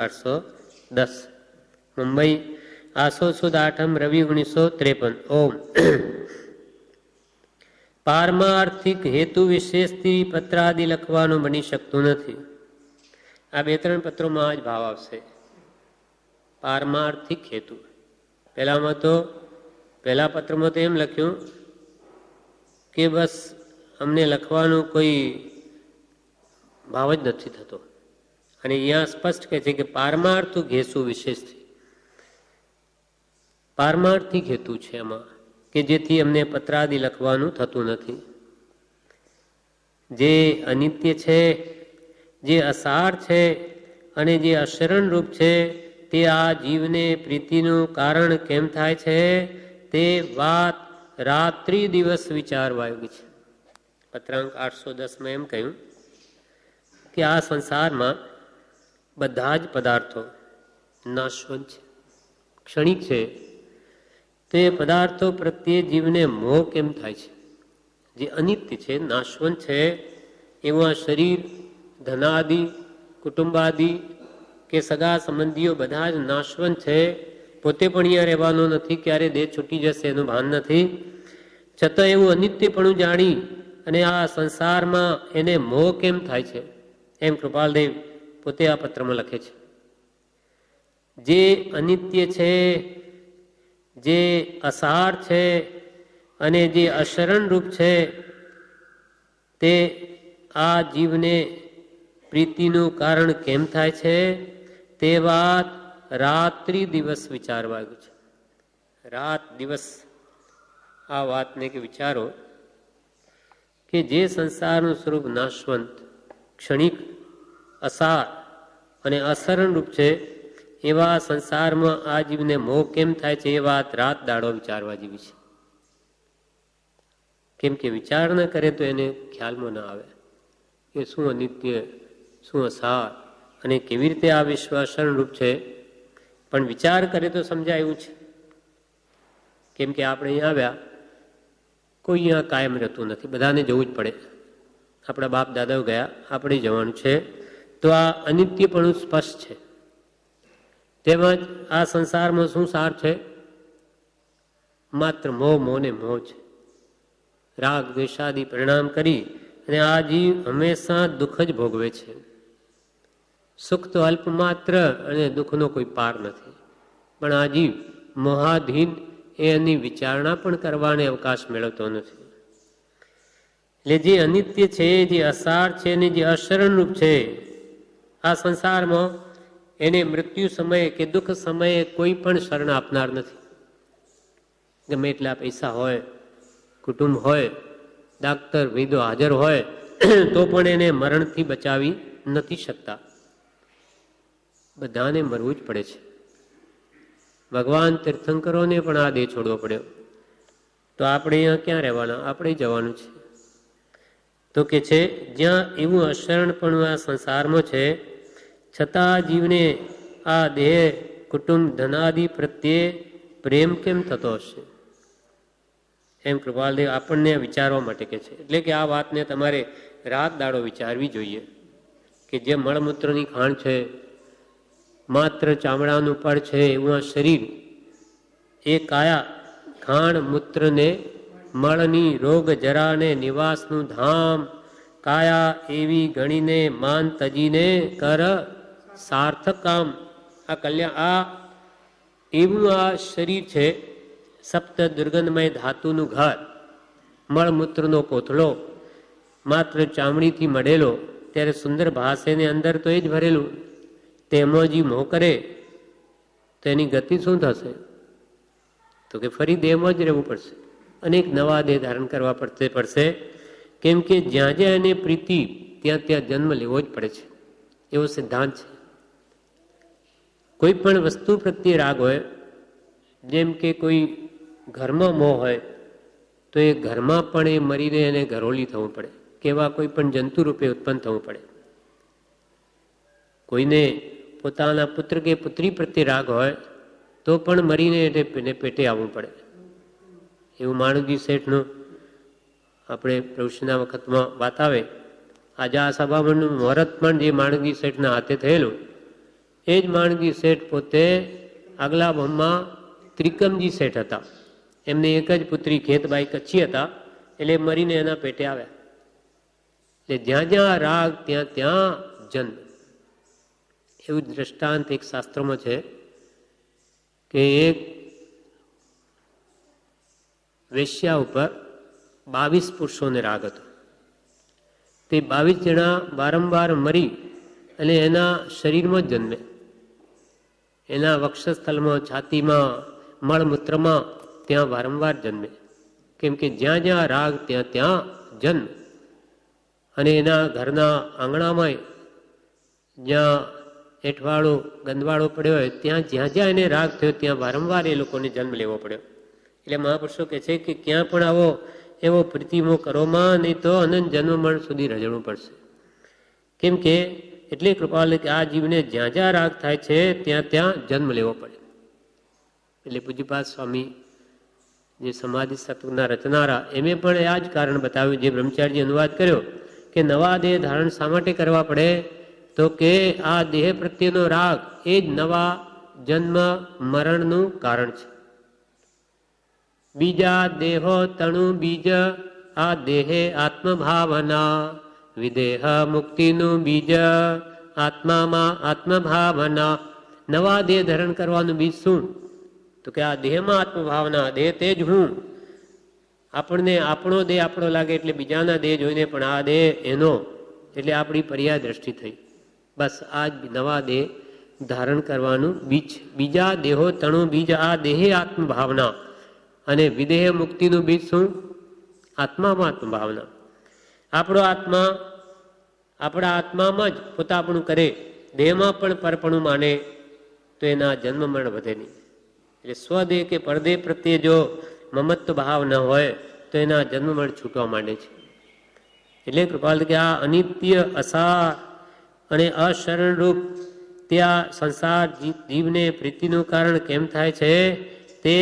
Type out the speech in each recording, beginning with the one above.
810 મુંબઈ આસો સુદ 8 રવિ 1953. ઓમ. પારમાર્થિક હેતુ વિશેષથી પત્રાદિ લખવાનું બની શકતું નથી. આ 2-3 પત્રોમાં જ ભાવ આવશે. પારમાર્થિક હેતુ. પહેલા પત્રમાં તો એમ લખ્યું કે બસ અમને લખવાનું કોઈ ભાવ જ નથી થતો. અને અહીંયા સ્પષ્ટ કહે છે કે પારમાર્થિક હેતુ વિશેષથી. પારમાર્થિક હેતુ છે એમાં કે જેથી અમને પત્રાદિ લખવાનું થતું નથી. જે અનિત્ય છે, જે અસાર છે અને જે અશરણ રૂપ છે તે આ જીવને પ્રીતિનું કારણ કેમ થાય છે તે વાત રાત્રિ દિવસ વિચારવા યોગ્ય છે. પત્રાંક 810 એમ કહ્યું કે આ સંસારમાં બધા જ પદાર્થો નાશવંત છે, ક્ષણિક છે. તે પદાર્થો પ્રત્યે જીવને મોહ કેમ થાય છે? જે અનિત્ય છે, નાશવંત છે એવા શરીર, ધનાદિ, કુટુંબાદિ કે સગા સંબંધીઓ બધા જ નાશવંત છે. પોતે પણ અહીંયા રહેવાનો નથી, ક્યારે દેહ છૂટી જશે એનું ભાન નથી. છતાં એવું અનિત્યપણું જાણી અને આ સંસારમાં એને મોહ કેમ થાય છે એમ કૃપાલદેવ પોતે આ પત્રમાં લખે છે. જે અનિત્ય છે, જે અસાર છે અને જે અશરણ રૂપ છે તે આ જીવને પ્રીતિનું કારણ કેમ થાય છે તે વાત રાત્રિ દિવસ વિચારવા આવ્યું છે. રાત દિવસ આ વાતને કે વિચારો કે જે સંસારનું સ્વરૂપ નાશવંત, ક્ષણિક, અસાર અને અશરણ રૂપ છે એવા સંસારમાં આ જીવને મોહ કેમ થાય છે એ વાત રાત દાડો વિચારવા જેવી છે. કેમ કે વિચાર ન કરે તો એને ખ્યાલમાં ના આવે કે શું અનિત્ય, શું અસાર અને કેવી રીતે આ વિશ્વ અશરણ રૂપ છે. પણ વિચાર કરે તો સમજાય એવું છે. કેમ કે આપણે અહીંયા આવ્યા, કોઈ અહીંયા કાયમ રહેતું નથી, બધાને જવું જ પડે. આપણા બાપ દાદાઓ ગયા, આપણે જવાનું છે. તો આ અનિત્યપણું સ્પષ્ટ છે. તેમજ આ સંસારમાં શું સાર છે? માત્ર મોહ, મોહ ને મોહ છે. રાગ દ્વેષાદિ પરિણામ કરી અને આ જીવ હંમેશા દુઃખ જ ભોગવે છે. સુખ તો અલ્પ માત્ર અને દુઃખનો કોઈ પાર નથી. પણ આ જીવ મોહાધીન એની વિચારણા પણ કરવાને અવકાશ મેળવતો નથી. એટલે જે અનિત્ય છે, જે અસાર છે અને જે અશરણ રૂપ છે આ સંસારમાં એને મૃત્યુ સમયે કે દુઃખ સમયે કોઈ પણ શરણ આપનાર નથી. ગમે એટલા પૈસા હોય, કુટુંબ હોય, ડાક્ટર વૈદ્યો હાજર હોય તો પણ એને મરણથી બચાવી નથી શકતા. બધાને મરવું જ પડે છે. ભગવાન તીર્થંકરોને પણ આ દેહ છોડવો પડ્યો. તો આપણે અહીંયા ક્યાં રહેવાના? આપણે જવાનું છે. તો કે છે જ્યાં એવું અશરણ પણ આ સંસારમાં છે છતાં જીવને આ દેહ, કુટુંબ, ધનાદિ પ્રત્યે પ્રેમ કેમ થતો હશે? એમ કૃપાલદેવ આપણને વિચારવા માટે કહે છે. એટલે કે આ વાતને તમારે રાત દાડો વિચારવી જોઈએ કે જે મળમૂત્રની ખાણ છે, માત્ર ચામડાનું પડ છે એવું આ શરીર, એ કાયા ખાણ મૂત્રને મળની રોગ જરાને નિવાસનું ધામ કાયા એવી ગણીને માન તજીને કર સાર્થક કામ. આ કલ્યાણ, આ એવું આ શરીર છે, સપ્ત દુર્ગંધમય ધાતુનું ઘર, મળમૂત્રનો કોથળો, માત્ર ચામડીથી મઢેલો, ત્યારે સુંદર ભાષે ને અંદર તો એ જ ભરેલું. તેમાં જે મોહ કરે તો એની ગતિ શું થશે? તો કે ફરી દેહમાં જ રહેવું પડશે, અનેક નવા દેહ ધારણ કરવા પડશે. કેમ કે જ્યાં જ્યાં એને પ્રીતિ ત્યાં ત્યાં જન્મ લેવો જ પડે છે, એવો સિદ્ધાંત છે. કોઈ પણ વસ્તુ પ્રત્યે રાગ હોય, જેમ કે કોઈ ઘરમાં મોહ હોય તો એ ઘરમાં પણ એ મરીને એને ઘરોલી થવું પડે, કેવા કોઈ પણ જંતુ રૂપે ઉત્પન્ન થવું પડે. કોઈને પોતાના પુત્ર કે પુત્રી પ્રત્યે રાગ હોય તો પણ મરીને એને પેટે આવવું પડે. એવું માણકજી શેઠનું આપણે પ્રવચનના વખતમાં વાત આવે. આજે આ સભામાં મુહૂર્ત પણ જે માણકજી શેઠના હાથે થયેલું એ જ માણગી શેઠ પોતે આગલા ભવમાં ત્રિકમજી શેઠ હતા. એમને એક જ પુત્રી ખેતબાઈ કચ્છી હતા, એટલે મરીને એના પેટે આવ્યા. એટલે જ્યાં જ્યાં રાગ ત્યાં ત્યાં જન્મ. એવું દ્રષ્ટાંત એક શાસ્ત્રોમાં છે કે એક વેશ્યા ઉપર 22 પુરુષોને રાગ હતો. તે 22 જણા વારંવાર મરી અને એના શરીરમાં જ જન્મે. એના વક્ષસ્થળમાં, છાતીમાં, મળમૂત્રમાં ત્યાં વારંવાર જન્મે. કેમ કે જ્યાં જ્યાં રાગ ત્યાં ત્યાં જન્મ. અને એના ઘરના આંગણામાં જ્યાં એઠવાડો ગંદવાડો પડ્યો હોય ત્યાં જ્યાં જ્યાં એને રાગ થયો ત્યાં વારંવાર એ લોકોને જન્મ લેવો પડ્યો. એટલે મહાપુરુષો કહે છે કે ક્યાં પણ આવો એવો પ્રીતિમો કરોમાં, નહીં તો અનંત જન્મ મરણ સુધી રજણવું પડશે. કેમ કે એટલે કૃપાલુ કે આ જીવને જ્યાં જ્યાં રાગ થાય છે ત્યાં ત્યાં જન્મ લેવો પડે. એટલે પૂજ્યપાદ સ્વામી જે સમાધિ સત્સંગના રચનારા એમે પણ આ જ કારણ બતાવ્યું, જે બ્રહ્મચારી અનુવાદ કર્યો કે નવા દેહ ધારણ શા માટે કરવા પડે, તો કે આ દેહ પ્રત્યેનો રાગ એ જ નવા જન્મ મરણનું કારણ છે. બીજા દેહો તણુ બીજ આ દેહે આત્મભાવના, વિદેહ મુક્તિનું બીજ આત્મામાં આત્મભાવના. નવા દેહ ધારણ કરવાનું બીજ શું, તો કે આ દેહમાં આત્મભાવના, દેહ તે જ હું. આપણને આપણો દેહ આપણો લાગે એટલે બીજાના દેહ જોઈને પણ આ દેહ એનો, એટલે આપણી પર્યાય દ્રષ્ટિ થઈ. બસ આ જ નવા દેહ ધારણ કરવાનું બીજ. બીજા દેહો તણુ બીજ આ દેહે આત્મભાવના, અને વિદેહ મુક્તિનું બીજ શું, આત્મામાં આત્મભાવના. આપણો આત્મા આપણા આત્મામાં જ પોતાપણું કરે, દેહમાં પણ પરપણું માને તો એના જન્મ મરણ વધે નહીં. એટલે સ્વદેહ કે પરદેહ પ્રત્યે જો મમત્વ ભાવ ન હોય તો એના જન્મ મરણ છૂટવા માંડે છે. એટલે કૃપાલ કે આ અનિત્ય, અસાર અને અશરણરૂપ ત્યાં સંસાર જીવને પ્રીતિનું કારણ કેમ થાય છે તે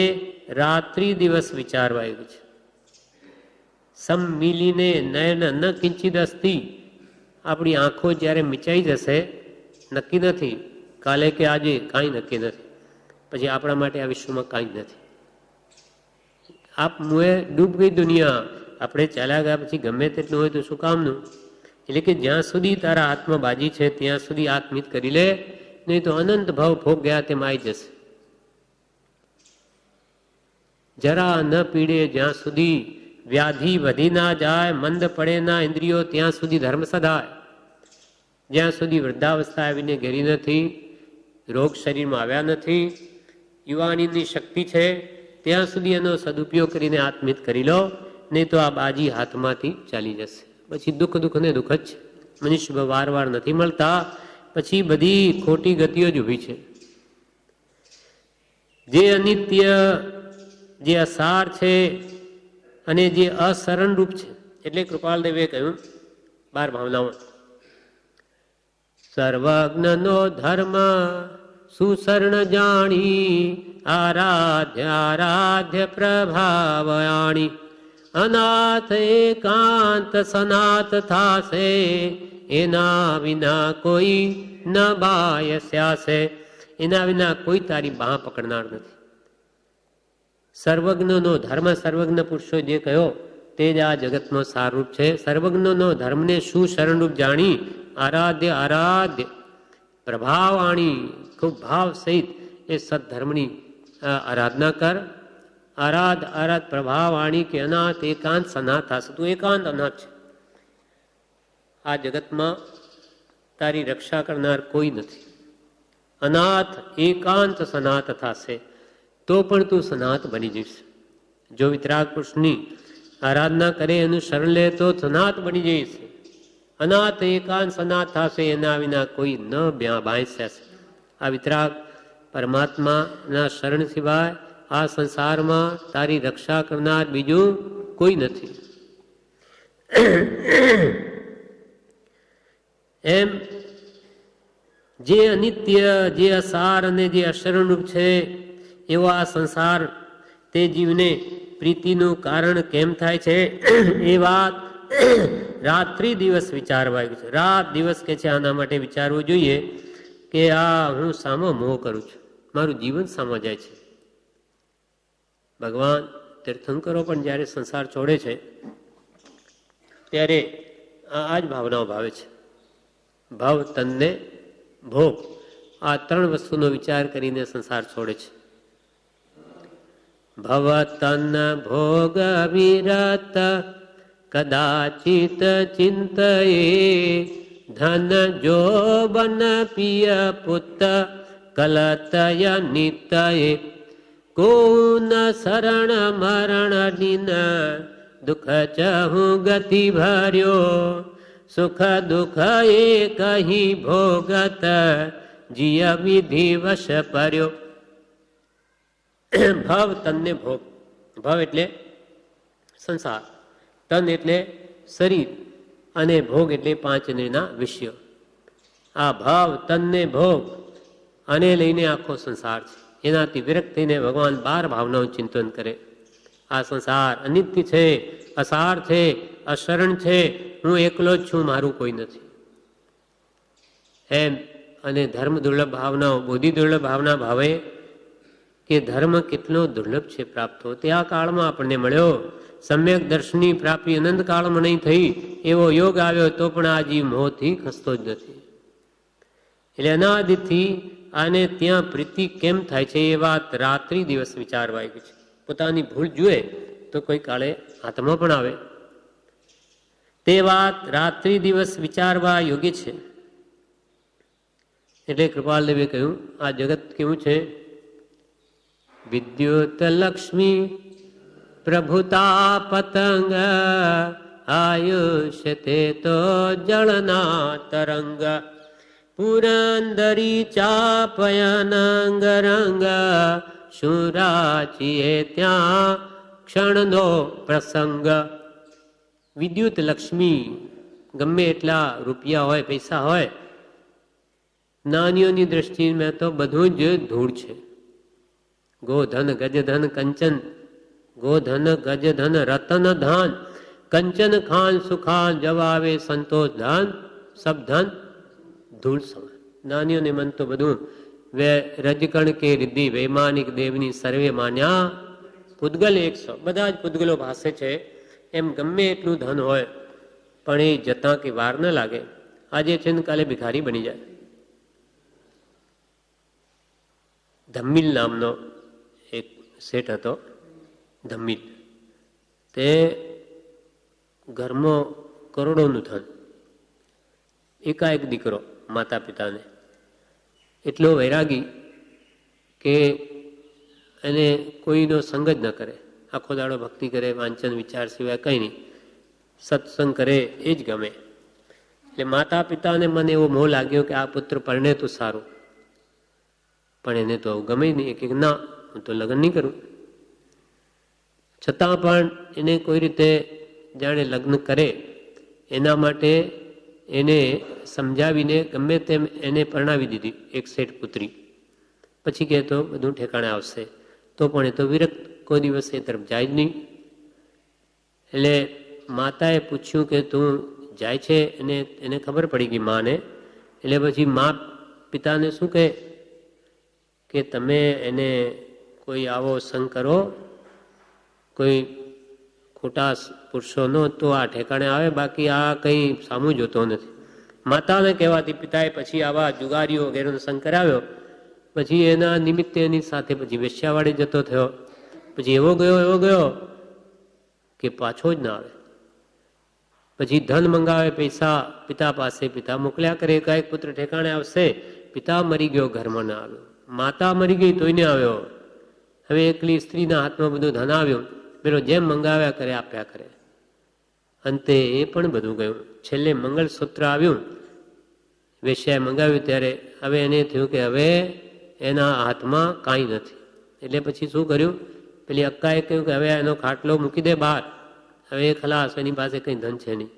રાત્રિ દિવસ વિચારવા આવ્યું છે. સમ મિલીને નયન ન કિંચિત અસ્તિ. આપણી આંખો જ્યારે મીચાઈ જશે, નક્કી નથી કાલે કે આજે, કાંઈ નક્કી નથી. પછી આપણા માટે આ વિશ્વમાં કાંઈ જ નથી. આપ મુએ ડૂબ ગઈ દુનિયા, આપણે ચાલ્યા ગયા પછી ગમે તેટલું હોય તો શું કામનું. એટલે કે જ્યાં સુધી તારા હાથમાં બાજી છે ત્યાં સુધી આત્મિત કરી લે, નહીં તો અનંત ભાવ ભોગ ગયા તેમ આવી જશે. જરા ન પીડે જ્યાં સુધી, વ્યાધિ વધી ના જાય, મંદ પડે ના ઇન્દ્રિયો ત્યાં સુધી ધર્મ સધાય. જ્યાં સુધી વૃદ્ધાવસ્થા આવીને ઘેરી નથી, રોગ શરીરમાં આવ્યા નથી, યુવાનીની શક્તિ છે ત્યાં સુધી એનો સદુપયોગ કરીને આત્મિત કરી લો, નહીં તો આ બાજી હાથમાંથી ચાલી જશે. પછી દુઃખ દુઃખ ને દુઃખ જ છે. મનુષ્ય વાર વાર નથી મળતા, પછી બધી ખોટી ગતિઓ જ ઊભી છે. જે અનિત્ય, જે અસાર છે અને જે અસરણ રૂપ છે, એટલે કૃપાલદેવે કહ્યું 12 ભાવનાઓ, સર્વજ્ઞનો ધર્મ સુસરણ જાણી, આરાધ્ય આરાધ્ય પ્રભાવયાણી, અનાથ એકાંત સનાત થાશે, એના વિના કોઈ ન બાયસ્યાસે. એના વિના કોઈ તારી બાહ પકડનાર નથી. સર્વજ્ઞનો ધર્મ, સર્વજ્ઞ પુરુષો જે કહ્યો તે જ આ જગતનો સારરૂપ છે. સર્વજ્ઞનો ધર્મને શું શરણરૂપ જાણી, આરાધ્ય આરાધ્ય પ્રભાવાણી, ખૂબ ભાવ સહિત એ સદધર્મની આરાધના કર. આરાધ આરાધ પ્રભાવાણી કે અનાથ એકાંત સનાથ થશે. તું એકાંત અનાથ છે. આ જગતમાં તારી રક્ષા કરનાર કોઈ નથી. અનાથ એકાંત સનાથ થશે તો પણ તું સનાથ બની જઈશ. જો વિતરાગ પુરુષની આરાધના કરે, એનું શરણ લે તો સનાથ બની જઈશ. અનાથ એકાંત સનાથ થશે, એના વિના કોઈ ન બાંધશે. આ વિતરાગ પરમાત્માના શરણ સિવાય આ સંસારમાં તારી રક્ષા કરનાર બીજું કોઈ નથી. એમ જે અનિત્ય, જે અસાર અને જે અશરણરૂપ છે એવો આ સંસાર તે જીવને પ્રીતિનું કારણ કેમ થાય છે એ વાત રાત્રિ દિવસ વિચારવા આવ્યું છે. રાત દિવસ કે છે આના માટે વિચારવું જોઈએ કે આ હું સામો મોહ કરું છું, મારું જીવન સામો જાય છે. ભગવાન તીર્થંકરો પણ જ્યારે સંસાર છોડે છે ત્યારે આ જ ભાવનાઓ ભાવે છે. ભાવ, તનને ભોગ, આ ત્રણ વસ્તુનો વિચાર કરીને સંસાર છોડે છે. ભવ તન ભોગ વિરત કદાચિત ચિંતયે, ધન જોબન પિય પુત કલતય નિતયે, કોન શરણ મરણ દિન દુઃખ ચહુ ગતિ ભર્યો, સુખ દુઃખ એ કહી ભોગત જીય વિધિ વશ પર્યો. ભાવ, તનને ભોગ. ભાવ એટલે સંસાર, તન એટલે શરીર અને ભોગ એટલે પાંચ ઇન્દ્રિયના વિષયો. આ ભાવ, તનને ભોગ આને લઈને આખો સંસાર છે. એનાથી વિરક્ત થઈને ભગવાન 12 ભાવનાનું ચિંતન કરે. આ સંસાર અનિત્ય છે, અસાર છે, અશરણ છે, હું એકલો જ છું, મારું કોઈ નથી એમ. અને ધર્મ દુર્લભ ભાવનાઓ, બોધિ દુર્લભ ભાવના ભાવે કે ધર્મ કેટલો દુર્લભ છે પ્રાપ્ત થવો, તે આ કાળમાં આપણને મળ્યો. સમ્યક દર્શનની પ્રાપ્તિ અનંત કાળમાં નહીં થઈ એવો યોગ આવ્યો તો પણ આ જીવ મોહથી ખસતો જ નથી. એટલે અનાદિથી આને ત્યાં પ્રીતિ કેમ થાય છે એ વાત રાત્રિ દિવસ વિચારવા આવી છે. પોતાની ભૂલ જુએ તો કોઈ કાળે હાથમાં પણ આવે. તે વાત રાત્રિ દિવસ વિચારવા યોગ્ય છે. એટલે કૃપાલદેવે કહ્યું આ જગત કેવું છે? વિદ્યુત લક્ષ્મી પ્રભુતા પતંગ, આયુષ્ય તે તો જળના તરંગ, પુરંદરી ચાપયનંગ રંગ, શું રાચીએ ત્યાં ક્ષણનો પ્રસંગ. વિદ્યુત લક્ષ્મી, ગમે એટલા રૂપિયા હોય, પૈસા હોય, નાનીઓની દ્રષ્ટિમાં તો બધું જ ધૂળ છે. ગોધન ગજધન કંચન, ગોધન ગજધન રતન ધન, કંચન ખાન સુખાન જવાવે સંતોષ ધન, સબ ધન ધૂળ સમાન. નાનીઓને મન તો બધું રજકણ કે રિદ્ધિ વૈમાનિક દેવની સર્વે માન્યા પૂતગલ 100, બધા જ પૂતગલો ભાસે છે. એમ ગમે એટલું ધન હોય પણ એ જતા કે વાર ન લાગે. આજે છે ને કાલે ભિખારી બની જાય. ધમ્મિલ નામનો એક શેઠ હતો, ધમ્મિલ. તે ઘરમાં કરોડોનું ધન, એકાએક દીકરો, માતા પિતાને એટલો વૈરાગી કે એને કોઈનો સંગ જ ન કરે. આખો દાડો ભક્તિ કરે, વાંચન વિચાર સિવાય કંઈ નહીં, સત્સંગ કરે એ જ ગમે. એટલે માતા પિતાને મને એવો મોહ લાગ્યો કે આ પુત્ર પરણે તો સારું, પણ એને તો ગમે નહીં. કે ના, હું તો લગ્ન નહીં કરું. છતાં પણ એને કોઈ રીતે જાણે લગ્ન કરે એના માટે એને સમજાવીને ગમે તેમ એને પરણાવી દીધી એક શેઠ પુત્રી. પછી કહેતો બધું ઠેકાણે આવશે, તો પણ એ તો વિરક્ત, કોઈ દિવસ એ તરફ જાય જ નહીં. એટલે માતાએ પૂછ્યું કે તું જાય છે? એને ખબર પડી ગઈ માને. એટલે પછી મા પિતાને શું કહે કે તમે એને કોઈ આવો સંગ કરો, કોઈ ખોટા પુરુષોનો, તો આ ઠેકાણે આવે, બાકી આ કંઈ સામું જોતો નથી. માતાને કહેવાથી પિતાએ પછી આવા જુગારીઓ વગેરેનો સંગ કરાવ્યો. પછી એના નિમિત્તે એની સાથે પછી વેશ્યાવાડી જતો થયો. પછી એવો ગયો કે પાછો જ ના આવે. પછી ધન મંગાવે, પૈસા પિતા પાસે, પિતા મોકલ્યા કરે. એકાએક પુત્ર ઠેકાણે આવશે, પિતા મરી ગયો, ઘરમાં ના આવ્યો. માતા મરી ગઈ તોય ને આવ્યો. હવે એકલી સ્ત્રીના હાથમાં બધું ધન આવ્યું, પેલો જેમ મંગાવ્યા કરે આપ્યા કરે. અંતે એ પણ બધું ગયું. છેલ્લે મંગળસૂત્ર આવ્યું, વેશ્યાએ મંગાવ્યું ત્યારે હવે એને થયું કે હવે એના હાથમાં કાંઈ નથી. એટલે પછી શું કર્યું, પેલી અક્કાએ કહ્યું કે હવે એનો ખાટલો મૂકી દે બહાર, હવે એ ખલાસ, એની પાસે કંઈ ધન છે નહીં.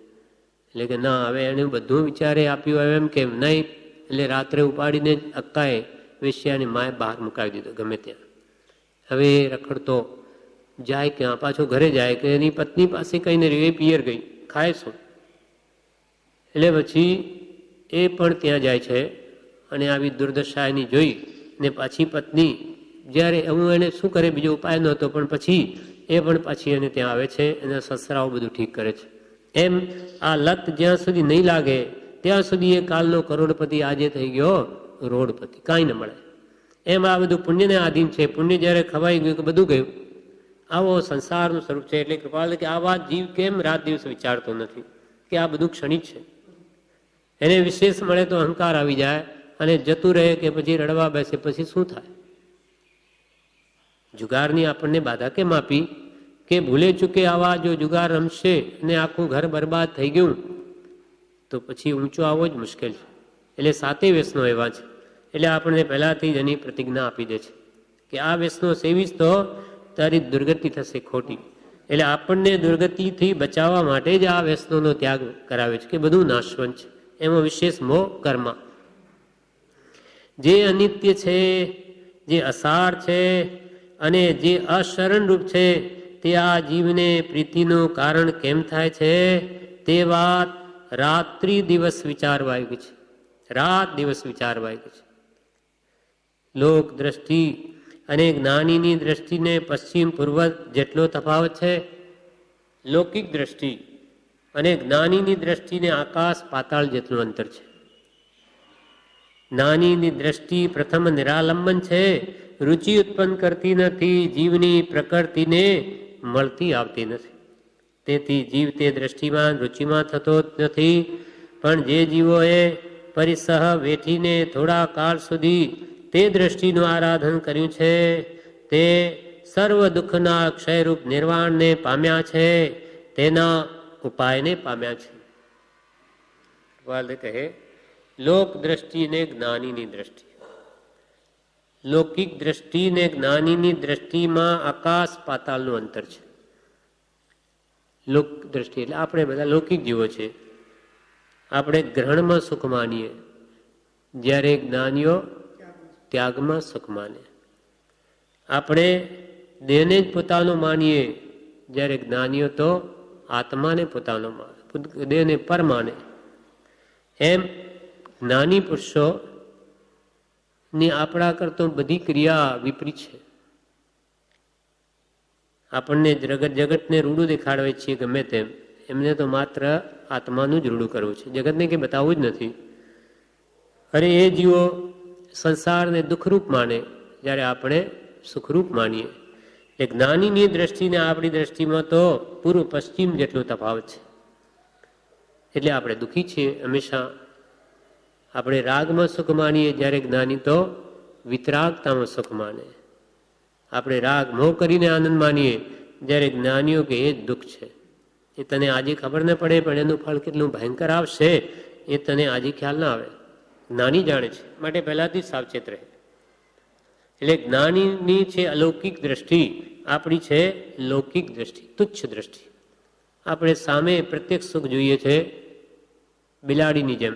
એટલે કે ના, હવે એને બધું વિચારે આપ્યું, હવે એમ કેમ નહીં. એટલે રાત્રે ઉપાડીને અક્કાએ વેશ્યાની માએ બહાર મુકાવી દીધો ગમે ત્યાં. હવે રખડતો જાય ક્યાં, પાછો ઘરે જાય કે એની પત્ની પાસે કંઈ નહીં રહ્યું, એ પિયર ગઈ, ખાય શું. એટલે પછી એ પણ ત્યાં જાય છે અને આવી દુર્દશા એની જોઈ ને પાછી પત્ની જ્યારે હું એને શું કરે, બીજો ઉપાય નહોતો, પણ પછી એ પણ પાછી એને ત્યાં આવે છે, એના સસરાઓ બધું ઠીક કરે છે. એમ આ લત જ્યાં સુધી નહીં લાગે ત્યાં સુધી એ કાલનો કરોડપતિ આજે થઈ ગયો રોડપતિ, કાંઈ ન મળે. એમ આ બધું પુણ્યને આધીન છે. પુણ્ય જ્યારે ખવાઈ ગયું કે બધું ગયું. આવો સંસારનું સ્વરૂપ છે. એટલે કૃપાલ કે આ વાત જીવ કેમ રાત દિવસ વિચારતો નથી કે આ બધું ક્ષણિક છે. એને વિશેષ મળે તો અહંકાર આવી જાય અને જતું રહે કે પછી રડવા બેસે, પછી શું થાય? જુગારની આપણને બાધા કેમ આપી કે ભૂલે ચૂકે આવા જો જુગાર રમશે અને આખું ઘર બરબાદ થઈ ગયું તો પછી ઊંચો આવવો જ મુશ્કેલ છે. એટલે 7 વ્યસનો એવા છે. એટલે આપણને પહેલાથી જ એની પ્રતિજ્ઞા આપી દે છે કે આ વ્યસનો સેવીશ તો તારી દુર્ગતિ થશે ખોટી. એટલે આપણને દુર્ગતિથી બચાવવા માટે જ આ વ્યસનોનો ત્યાગ કરાવે છે કે બધું નાશવંત છે. એમાં વિશેષ મોહ કર્મ. જે અનિત્ય છે, જે અસાર છે અને જે અશરણરૂપ છે તે આ જીવને પ્રીતિનું કારણ કેમ થાય છે તે વાત રાત્રિ દિવસ વિચારવા આવી છે. રાત દિવસ વિચારવા આવી છે. લોક દ્રષ્ટિ અને જ્ઞાનીની દ્રષ્ટિને પશ્ચિમ પૂર્વ જેટલો તફાવત છે, લૌકિક દ્રષ્ટિ અને જ્ઞાનીની દ્રષ્ટિને આકાશ પાતાળ જેટલું અંતર છે. જ્ઞાનીની દ્રષ્ટિ પ્રથમ નિરાલંબન છે, રુચિ ઉત્પન્ન કરતી નથી, જીવની પ્રકૃતિને મળતી આવતી નથી. તેથી જીવ તે દ્રષ્ટિમાં રુચિમાં થતો જ નથી. પણ જે જીવોએ પરિસહ વેઠીને થોડા કાળ સુધી તે દ્રષ્ટિનું આરાધન કર્યું છે તે સર્વ દુઃખના ક્ષયરૂપ નિર્વાણને પામ્યા છે, તેના ઉપાયને પામ્યા છે. કહે લોક દ્રષ્ટિ ને જ્ઞાનીની દ્રષ્ટિ. લૌકિક દ્રષ્ટિ ને જ્ઞાનીની દ્રષ્ટિમાં આકાશ પાતાળનું અંતર છે. લોક દ્રષ્ટિ એટલે આપણે બધા લૌકિક જીવો છે. આપણે ગ્રહણમાં સુખ માનીએ, જ્યારે જ્ઞાનીઓ ત્યાગમાં સુખ માને. આપણે દેહને જ પોતાનો માનીએ, જ્યારે જ્ઞાનીઓ તો આત્માને પોતાનો માને, દેહને પર માને. એમ જ્ઞાની પુરુષો ની આપણા કરતો બધી ક્રિયા વિપરીત છે. આપણને જગતને રૂડું દેખાડવે છીએ ગમે તેમ, એમને તો માત્ર આત્માનું જ રૂડું કરવું છે, જગતને કંઈ બતાવવું જ નથી. અરે એ જીવો સંસારને દુઃખરૂપ માને, જ્યારે આપણે સુખરૂપ માનીએ. એટલે જ્ઞાનીની દ્રષ્ટિને આપણી દ્રષ્ટિમાં તો પૂર્વ પશ્ચિમ જેટલો તફાવત છે. એટલે આપણે દુઃખી છીએ હંમેશા. આપણે રાગમાં સુખ માનીએ, જ્યારે જ્ઞાની તો વિતરાગતામાં સુખ માને. આપણે રાગ મોહ કરીને આનંદ માનીએ, જ્યારે જ્ઞાનીઓ કે એ જ દુઃખ છે. એ તને આજે ખબર ન પડે, પણ એનું ફળ કેટલું ભયંકર આવશે એ તને આજે ખ્યાલ ના આવે. જ્ઞાની જાણે છે, માટે પહેલાથી સાવચેત રહે. એટલે જ્ઞાનીની છે અલૌકિક દ્રષ્ટિ, આપણી છે લૌકિક દ્રષ્ટિ, તુચ્છ દ્રષ્ટિ. આપણે સામે પ્રત્યક્ષ સુખ જોઈએ છે બિલાડીની જેમ.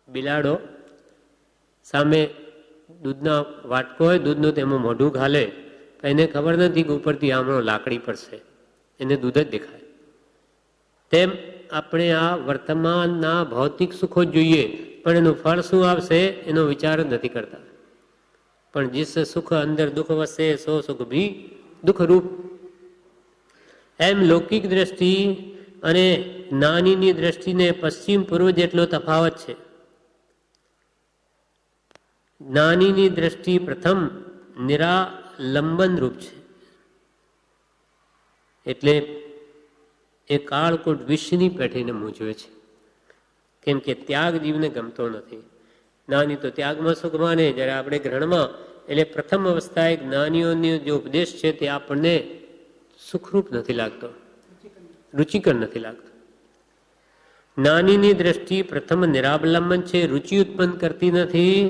બિલાડો સામે દૂધના વાટકો હોય, દૂધનું તેમાં મોઢું ઘાલે, એને ખબર નથી કે ઉપરથી આમણો લાકડી પડશે, એને દૂધ જ દેખાય. તેમ આપણે આ વર્તમાનના ભૌતિક સુખો જોઈએ, પણ એનું ફળ શું આવશે એનો વિચાર જ નથી કરતા. પણ જીસ સુખ અંદર દુઃખ વસે સો સુખ ભી દુઃખરૂપ. એમ લૌકિક દ્રષ્ટિ અને જ્ઞાનીની દ્રષ્ટિને પશ્ચિમ પૂર્વ જેટલો તફાવત છે. જ્ઞાનીની દ્રષ્ટિ પ્રથમ નિરાલંબન રૂપ છે. એટલે એ કાળકૂટ વિષની પેઠીને મૂંઝવે છે, કેમ કે ત્યાગ જીવને ગમતો નથી. જ્ઞાની તો ત્યાગમાં સુખ માને, જ્યારે આપણે ગ્રહણમાં. એટલે પ્રથમ અવસ્થાએ જ્ઞાનીઓનો જે ઉપદેશ છે તે આપણને સુખરૂપ નથી લાગતો, રુચિકર નથી લાગતો. જ્ઞાનીની દ્રષ્ટિ પ્રથમ નિરાવલંબન છે, રુચિ ઉત્પન્ન કરતી નથી,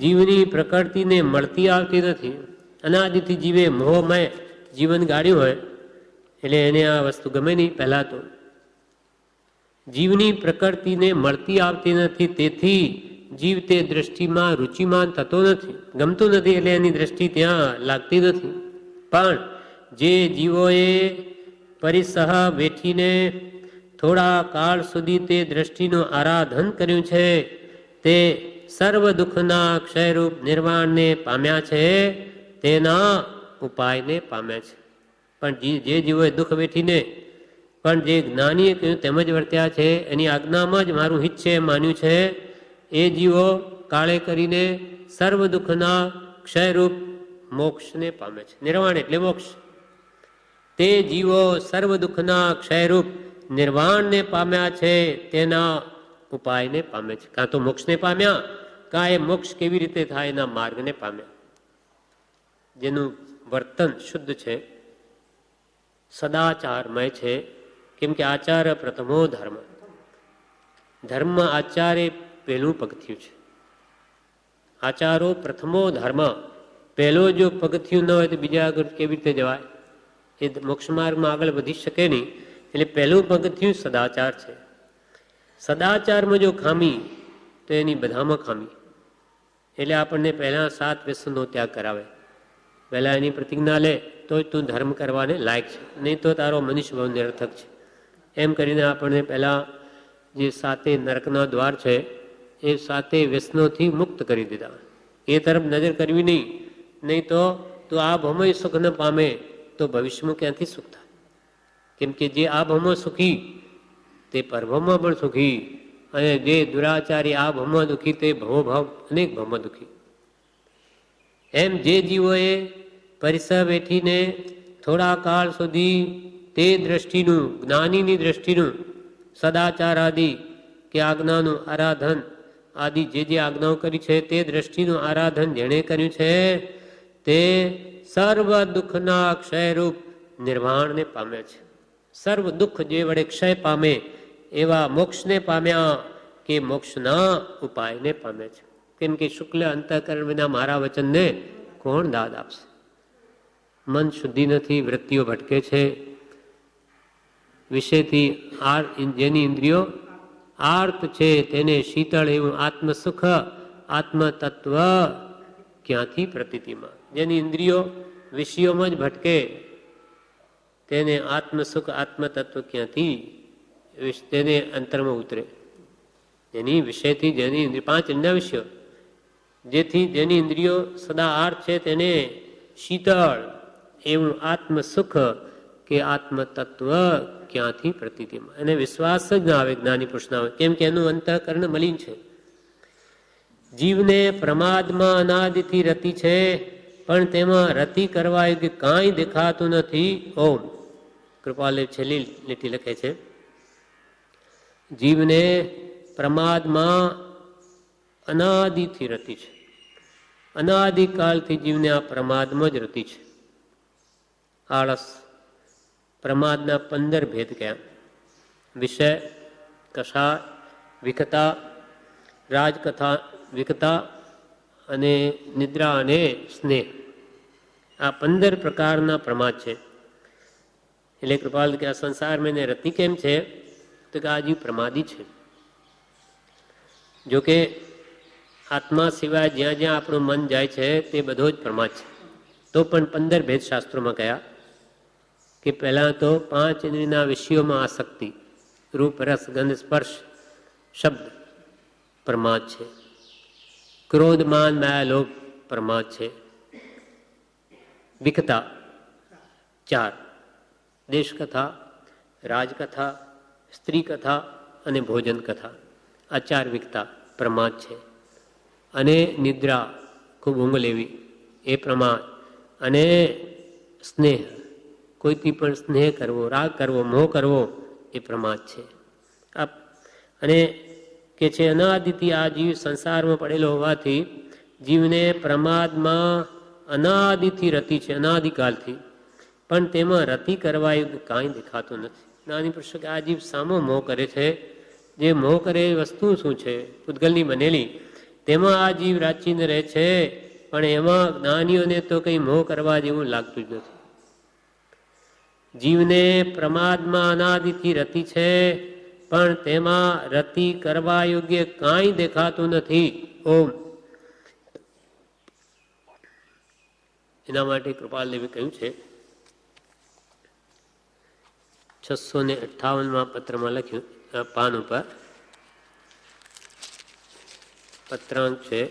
જીવની પ્રકૃતિને મળતી આવતી નથી. અનાદિથી જીવે મોહમય જીવન ગાળ્યું હોય એટલે એને આ વસ્તુ ગમે નહીં. પહેલા તો જીવની પ્રકૃતિને મળતી આવતી નથી, તેથી જીવ તે દ્રષ્ટિમાં રુચિમાન થતો નથી, ગમતું નથી, એટલે એની દ્રષ્ટિ ત્યાં લાગતી નથી. પણ જે જીવોએ પરિસહ બેઠીને થોડા કાળ સુધી તે દ્રષ્ટિનું આરાધન કર્યું છે તે સર્વ દુઃખના ક્ષયરૂપ નિર્વાણને પામ્યા છે તેના ઉપાયને પામ્યા છે. પણ જે જીવોએ દુઃખ વેઠીને પણ જે જ્ઞાનીએ કહ્યું તેમજ વર્ત્યા છે, એની આજ્ઞામાં જ મારું હિત છે એમ માન્યું છે, એ જીવો કાળે કરીને સર્વ દુઃખના ક્ષયરૂપ મોક્ષને પામે છે. નિર્વાણ એટલે મોક્ષ. તે જીવો સર્વ દુઃખના ક્ષયરૂપ નિર્વાણને પામ્યા છે તેના ઉપાયને પામે છે. કાં તો મોક્ષને પામ્યા, કાં એ મોક્ષ કેવી રીતે થાય એના માર્ગને પામ્યા. જેનું વર્તન શુદ્ધ છે, સદાચારમય છે. કેમ કે આચાર પ્રથમો ધર્મ. ધર્મ આચારે પહેલું પગથિયું છે. આચારો પ્રથમો ધર્મ. પહેલો જો પગથિયું ન હોય તો બીજા આગળ કેવી રીતે જવાય? એ મોક્ષ માર્ગમાં આગળ વધી શકે નહીં. એટલે પહેલું પગથિયું સદાચાર છે. સદાચારમાં જો ખામી તો એની બધામાં ખામી. એટલે આપણને પહેલાં 7 વ્યસનનો ત્યાગ કરાવે. પહેલાં એની પ્રતિજ્ઞા લે તો તું ધર્મ કરવાને લાયક છે, નહીં તો તારો મનુષ્ય બહુ નિરર્થક છે. એમ કરીને આપણને પહેલાં જે 7 નરકના દ્વાર છે એ 7 વ્યસનોથી મુક્ત કરી દીધા. એ તરફ નજર કરવી નહીં. નહીં તો તું આ ભમય સુખ ન પામે તો ભવિષ્યમાં ક્યાંથી સુખ થાય? કેમ કે જે આ ભમો સુખી તે પરભમમાં પણ સુખી, અને જે દુરાચારી આ ભમમાં દુઃખી તે ભવોભાવ અનેક ભમમાં દુઃખી. એમ જે જીવોએ પરિસર બેઠીને થોડા કાળ સુધી તે દ્રષ્ટિનું, જ્ઞાનીની દ્રષ્ટિનું, સદાચાર આદિ કે આજ્ઞાનું આરાધન આદિ જે આજ્ઞાઓ કરી છે તે દ્રષ્ટિનું આરાધન જેણે કર્યું છે તે સર્વ દુઃખના ક્ષયરૂપ નિર્વાણને પામે છે. સર્વ દુઃખ જે વડે ક્ષય પામે એવા મોક્ષને પામ્યા કે મોક્ષના ઉપાયને પામે છે. કેમ કે શુક્લ અંતઃકરણ વિના મારા વચનને કોણ દાદ આપશે? મન શુદ્ધિ નથી, વૃત્તિઓ ભટકે છે. વિષયથી જેની ઇન્દ્રિયો આર્ત છે તેને શીતળ એવું આત્મસુખ આત્મતત્વ ક્યાંથી પ્રતીતિમાં? જેની ઇન્દ્રિયો વિષયોમાં જ ભટકે તેને આત્મસુખ આત્મતત્વ ક્યાંથી તેને અંતરમાં ઉતરે? જેની વિષયથી જેની 5 ઇન્દ્રિય વિષયો જેની ઇન્દ્રિયો સદા આર્ત છે તેને શીતળ એવું આત્મસુખ કે આત્મતત્વ ક્યાંથી પ્રતીતિમાં? એને વિશ્વાસ જ ના આવે જ્ઞાની પુરુષના આવે. કેમ કે એનું અંતઃકરણ મલિન છે. જીવને પ્રમાદમાં અનાદિથી રતિ છે, પણ તેમાં રતિ કરવા યોગ્ય કાંઈ દેખાતું નથી. ઓમ કૃપાલે છેલ્લી લીટી લખે છે, જીવને પ્રમાદમાં અનાદિથી રતિ છે. અનાદિકાલથી જીવને આ પ્રમાદમાં જ રતિ છે. આળસ. પ્રમાદના 15 ભેદ કયા? વિષય, કષાય, વિકતા, રાજકથા, વિકતા અને નિદ્રા અને સ્નેહ. આ 15 પ્રકારના પ્રમાદ છે. એટલે કૃપાલ કે આ સંસારમાં એને રતિ કેમ છે? તો કે આ જીવ પ્રમાદી છે. જોકે આત્મા સિવાય જ્યાં જ્યાં આપણું મન જાય છે તે બધો જ પ્રમાદ છે. તો પણ 15 ભેદ શાસ્ત્રોમાં કયા? કે પહેલાં તો 5 ઇન્દ્રિયના વિષયોમાં આસક્તિ, રૂપ, રસ, ગંધ, સ્પર્શ, શબ્દ પ્રમાદ છે. ક્રોધ, માન, માયા, લોભ પ્રમાદ છે. વિકતા 4, દેશકથા, રાજકથા, સ્ત્રી કથા અને ભોજન કથા. આ 4 વિકતા પ્રમાદ છે. અને નિદ્રા, ખૂબ ઊંઘ લેવી એ પ્રમાદ. અને સ્નેહ, કોઈથી પણ સ્નેહ કરવો, રાગ કરવો, મોહ કરવો એ પ્રમાદ છે. અને કે છે અનાદિથી આ જીવ સંસારમાં પડેલો હોવાથી જીવને પ્રમાદમાં અનાદિથી રતિ છે, અનાદિકાલથી. પણ તેમાં રતિ કરવા એવું કાંઈ દેખાતું નથી. નાની પુરુષો કે આ જીવ સામો મોહ કરે છે. જે મોહ કરે એ વસ્તુ શું છે? પૂતગલની બનેલી. તેમાં આ જીવ રાચીને રહે છે, પણ એમાં જ્ઞાનીઓને તો કંઈ મોહ કરવા જેવું લાગતું જ નથી. જીવને પ્રમાદમાં અનાદિથી રતિ છે, પણ તેમાં રતિ કરવા યોગ્ય કાંઈ દેખાતું નથી. ઓમ. એના માટે કૃપાલદેવે કહ્યું છે 658માં પત્રમાં લખ્યું, પાન ઉપર પત્રાંક છે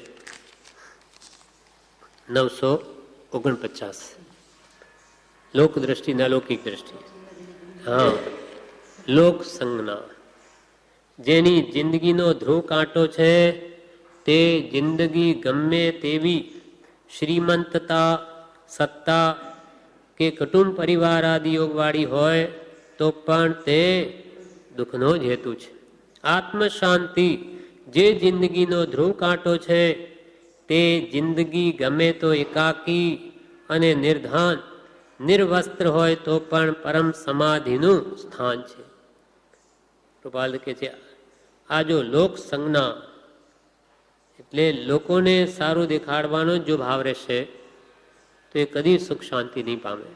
949. લોક દ્રષ્ટિ ના લૌકિક દ્રષ્ટિ. હા, લોક સંજ્ઞા, જેની જિંદગીનો ધ્રુવ કાંટો છે તે જિંદગી ગમે તેવી શ્રીમંતતા, સત્તા કે કુટુંબ પરિવાર આદિ યોગવાળી હોય તો પણ તે દુઃખનો જ હેતુ છે. આત્મ શાંતિ જે જિંદગીનો ધ્રુવ કાંટો છે તે જિંદગી ગમે તો એકાકી અને નિર્ધાન નિર્વસ્ત્ર હોય તો પણ પરમ સમાધિનું સ્થાન છે. કૃપાલ કે છે આ જો લોક સંજ્ઞા એટલે લોકોને સારું દેખાડવાનો જો ભાવ રહેશે તો એ કદી સુખ શાંતિ નહીં પામે.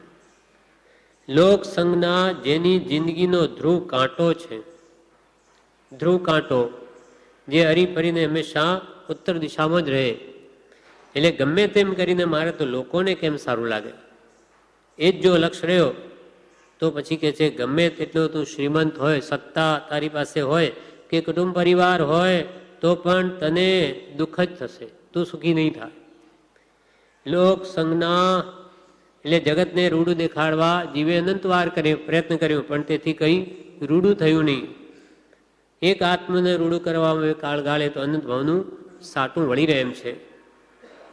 લોક સંજ્ઞા જેની જિંદગીનો ધ્રુવ કાંટો છે, ધ્રુવ કાંટો જે હરીફરીને હંમેશા ઉત્તર દિશામાં જ રહે, એટલે ગમે તેમ કરીને મારે તો લોકોને કેમ સારું લાગે, એ જ જો લક્ષ્ય રહ્યો તો પછી કે છે ગમે તેટલો તું શ્રીમંત હોય, સત્તા તારી પાસે હોય કે કુટુંબ પરિવાર હોય તો પણ તને દુઃખ જ થશે, તું સુખી નહીં થાય. લોક સંજ્ઞા એટલે જગતને રૂડું દેખાડવા જીવે અનંતવાર પ્રયત્ન કર્યો પણ તેથી કંઈ રૂડું થયું નહીં. એક આત્મને રૂડું કરવામાં કાળ ગાળે તો અનંત ભાવનું સાટું વળી રહે એમ છે.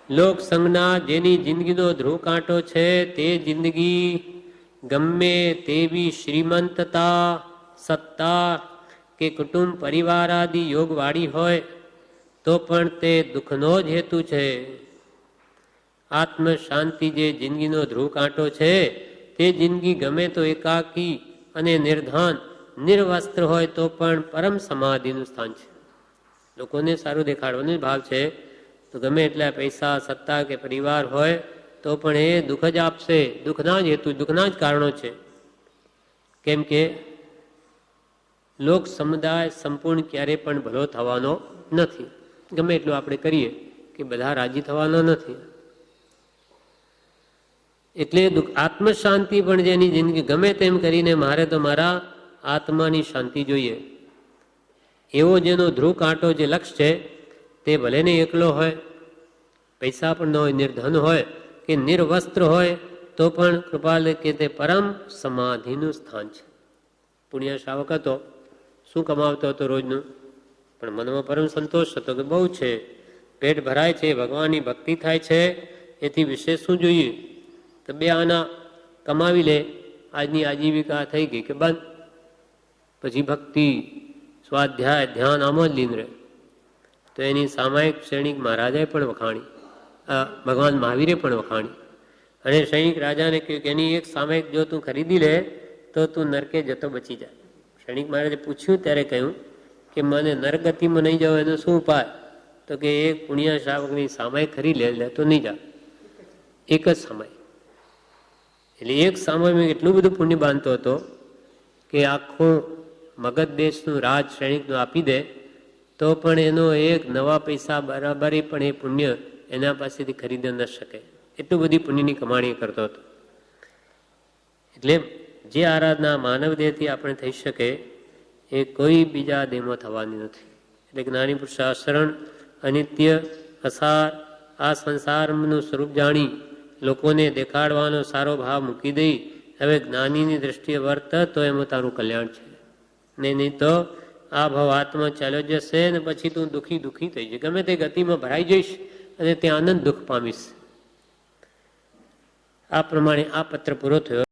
લોક સંજ્ઞા જેની જિંદગીનો ધ્રુવ કાંટો છે તે જિંદગી ગમે તેવી શ્રીમંતતા, સત્તા કે કુટુંબ પરિવાર આદિ યોગવાળી હોય તો પણ તે દુઃખનો જ હેતુ છે. આત્મ શાંતિ જે જિંદગીનો ધ્રુવ કાંટો છે તે જિંદગી ગમે તો એકાકી અને નિર્ધાન નિર્વસ્ત્ર હોય તો પણ પરમ સમાધિનું સ્થાન છે. લોકોને સારું દેખાડવાનો ભાવ છે તો ગમે એટલા પૈસા, સત્તા કે પરિવાર હોય તો પણ એ દુઃખ જ આપશે, દુઃખના જ હેતુ, દુઃખના જ કારણો છે. કેમ કે લોક સમુદાય સંપૂર્ણ ક્યારેય પણ ભલો થવાનો નથી. ગમે એટલું આપણે કરીએ કે બધા રાજી થવાના નથી. એટલે આત્મ શાંતિ પણ જેની જિંદગી ગમે તેમ કરીને મારે તો મારા આત્માની શાંતિ જોઈએ, એવો જેનો ધ્રુવ કાંટો જે લક્ષ્ય છે તે ભલે ને એકલો હોય, પૈસા પણ ન હોય, નિર્ધન હોય કે નિર્વસ્ત્ર હોય તો પણ કૃપાલ કે તે પરમ સમાધિનું સ્થાન છે. પુણ્ય શ્રાવક હતો, શું કમાવતો હતો રોજનું, પણ મનમાં પરમ સંતોષ હતો કે બહુ છે, પેટ ભરાય છે, ભગવાનની ભક્તિ થાય છે, એથી વિશેષ શું જોઈએ. તો બે આના કમાવી લે, આજની આજીવિકા થઈ ગઈ કે બંધ. પછી ભક્તિ, સ્વાધ્યાય, ધ્યાન આમાં જ લીન રહે. તો એની સામાયિક સૈનિક મહારાજાએ પણ વખાણી, ભગવાન મહાવીરે પણ વખાણી. અને સૈનિક રાજાને કહ્યું કે એની એક સામાયિક જો તું ખરીદી લે તો તું નરકે જતો બચી જાય. સૈનિક મહારાજે પૂછ્યું ત્યારે કહ્યું કે મને નરગતિમાં નહીં જાવ એનો શું ઉપાય? તો કે એક પુણ્ય શ્રાવકની સામાયિક ખરીદી લે તો નહીં જાય, એક જ સામાયિક. એટલે એક સામાયિક એટલું બધું પુણ્ય બાંધતો હતો કે આખું મગધ દેશનું રાજ સૈનિકનું આપી દે તો પણ એનો એક નવા પૈસા બરાબરી પણ એ પુણ્ય એના પાસેથી ખરીદી ન શકે, એટલું બધી પુણ્યની કમાણી કરતો હતો. એટલે જે આરાધના માનવ દેહથી આપણે થઈ શકે એ કોઈ બીજા દેહમાં થવાની નથી. એટલે જ્ઞાની પુરુષ શરણ, અનિત્ય, અસાર આ સંસારનું સ્વરૂપ જાણી લોકોને દેખાડવાનો સારો ભાવ મૂકી દઈ હવે જ્ઞાનીની દ્રષ્ટિએ વર્ત તો એમાં તારું કલ્યાણ છે. નહીં તો આ ભાવ આત્મા ચાલ્યો જશે ને પછી તું દુઃખી દુઃખી થઈ જઈશ, ગમે તે ગતિમાં ભરાઈ જઈશ અને ત્યાં આનંદ દુઃખ પામીશ. આ પ્રમાણે આ પત્ર પૂરો થયો.